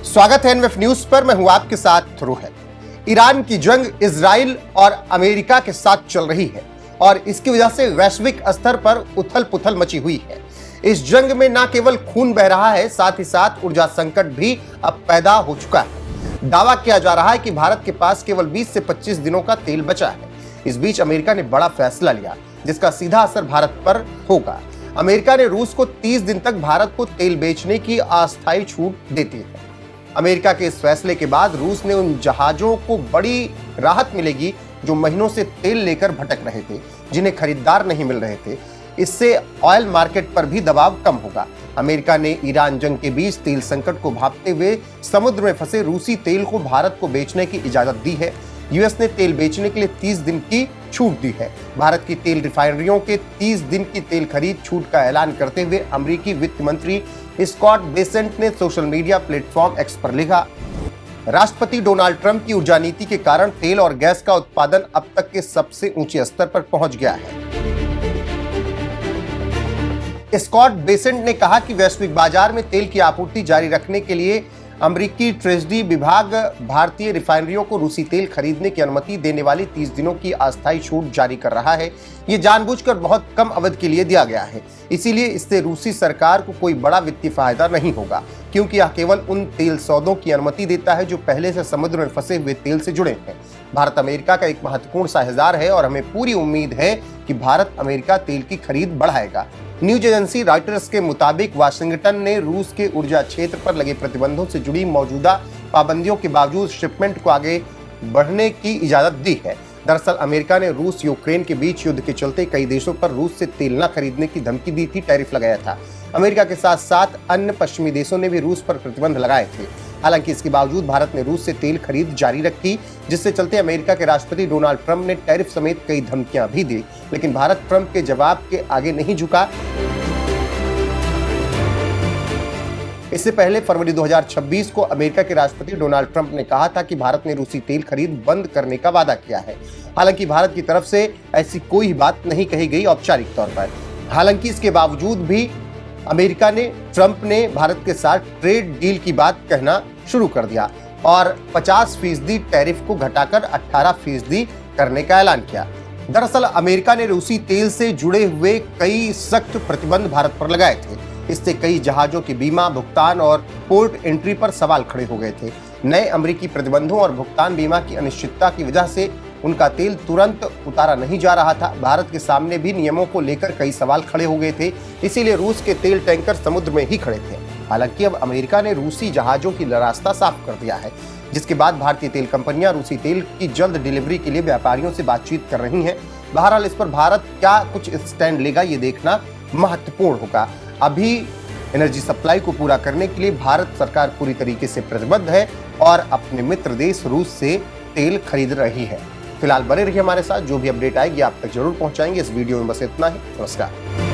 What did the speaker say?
स्वागत है NF news पर। मैं हूं आपके साथ रोहित। ईरान की जंग इजराइल और अमेरिका के साथ चल रही है और इसकी वजह से वैश्विक स्तर पर उथल पुथल मची हुई है। इस जंग में न केवल खून बह रहा है, साथ ही साथ ऊर्जा संकट भी अब पैदा हो चुका है। दावा किया जा रहा है कि भारत के पास केवल 20 से 25 दिनों का तेल बचा है। इस बीच अमेरिका ने बड़ा फैसला लिया जिसका सीधा असर भारत पर होगा। अमेरिका ने रूस को 30 दिन तक भारत को तेल बेचने की अस्थायी छूट देती है। अमेरिका के इस फैसले के बाद रूस ने उन जहाजों को बड़ी राहत मिलेगी जो महीनों से तेल लेकर भटक रहे थे, जिन्हें खरीदार नहीं मिल रहे थे। इससे ऑयल मार्केट पर भी दबाव कम होगा। अमेरिका ने ईरान जंग के बीच तेल संकट को भांपते हुए समुद्र में फंसे रूसी तेल को भारत को बेचने की इजाजत दी है। यूएस ने तेल बेचने के लिए 30 दिन की छूट दी है। भारत की तेल रिफाइनरियों के 30 दिन की तेल खरीद छूट का ऐलान करते हुए अमेरिकी वित्त मंत्री स्कॉट बेसेंट ने सोशल मीडिया प्लेटफॉर्म एक्स पर लिखा, राष्ट्रपति डोनाल्ड ट्रंप की ऊर्जा नीति के कारण तेल और गैस का उत्पादन अब तक के सबसे ऊंचे स्तर पर पहुंच गया है। स्कॉट बेसेंट ने कहा कि वैश्विक बाजार में तेल की आपूर्ति जारी रखने के लिए अमेरिकी ट्रेजरी विभाग भारतीय रिफाइनरियों को रूसी तेल खरीदने की अनुमति देने वाली 30 दिनों की अस्थायी छूट जारी कर रहा है। ये जानबूझकर बहुत कम अवधि के लिए दिया गया है, इसीलिए इससे रूसी सरकार को कोई बड़ा वित्तीय फायदा नहीं होगा, क्योंकि यह केवल उन तेल सौदों की अनुमति देता है जो पहले से समुद्र में फंसे हुए तेल से जुड़े हैं। भारत अमेरिका का एक महत्वपूर्ण साझेदार है और हमें पूरी उम्मीद है कि भारत अमेरिका तेल की खरीद बढ़ाएगा। न्यूज एजेंसी रॉयटर्स के मुताबिक वाशिंगटन ने रूस के ऊर्जा क्षेत्र पर लगे प्रतिबंधों से जुड़ी मौजूदा पाबंदियों के बावजूद शिपमेंट को आगे बढ़ने की इजाजत दी है। दरअसल अमेरिका ने रूस यूक्रेन के बीच युद्ध के चलते कई देशों पर रूस से तेल न खरीदने की धमकी दी थी, टैरिफ लगाया था। अमेरिका के साथ साथ अन्य पश्चिमी देशों ने भी रूस पर प्रतिबंध लगाए थे। हालांकि इसके बावजूद भारत ने रूस से तेल खरीद जारी रखी, जिससे चलते अमेरिका के राष्ट्रपति डोनाल्ड ट्रंप ने टैरिफ समेत कई धमकियां भी दी, लेकिन भारत ट्रंप के जवाब के आगे नहीं झुका। इससे पहले फरवरी 2026 को अमेरिका के राष्ट्रपति डोनाल्ड ट्रंप ने कहा था कि भारत ने रूसी तेल खरीद बंद करने का वादा किया है। हालांकि भारत की तरफ से ऐसी कोई बात नहीं कही गई औपचारिक तौर पर। हालांकि इसके बावजूद भी अमेरिका ने ट्रंप ने भारत के साथ ट्रेड डील की बात कहना शुरू कर दिया और 50% टैरिफ को घटाकर 18% करने का ऐलान किया। दरअसल अमेरिका ने रूसी तेल से जुड़े हुए कई सख्त प्रतिबंध भारत पर लगाए थे। इससे कई जहाजों के बीमा, भुगतान और पोर्ट एंट्री पर सवाल खड़े हो गए थे। नए अमेरिकी प्रतिबंधों और भुगतान बीमा की अनिश्चितता की वजह से उनका तेल तुरंत उतारा नहीं जा रहा था। भारत के सामने भी नियमों को लेकर कई सवाल खड़े हो गए थे, इसीलिए रूस के तेल टैंकर समुद्र में ही खड़े थे। हालांकि अब अमेरिका ने रूसी जहाजों की रास्ता साफ कर दिया है, जिसके बाद भारतीय तेल कंपनियां रूसी तेल की जल्द डिलीवरी के लिए व्यापारियों से बातचीत कर रही हैं। बहरहाल इस पर भारत क्या कुछ स्टैंड लेगा, ये देखना महत्वपूर्ण होगा। अभी एनर्जी सप्लाई को पूरा करने के लिए भारत सरकार पूरी तरीके से प्रतिबद्ध है और अपने मित्र देश रूस से तेल खरीद रही है। फिलहाल बने रहिए हमारे साथ, जो भी अपडेट आएगी आप तक जरूर पहुंचाएंगे। इस वीडियो में बस इतना ही। नमस्कार।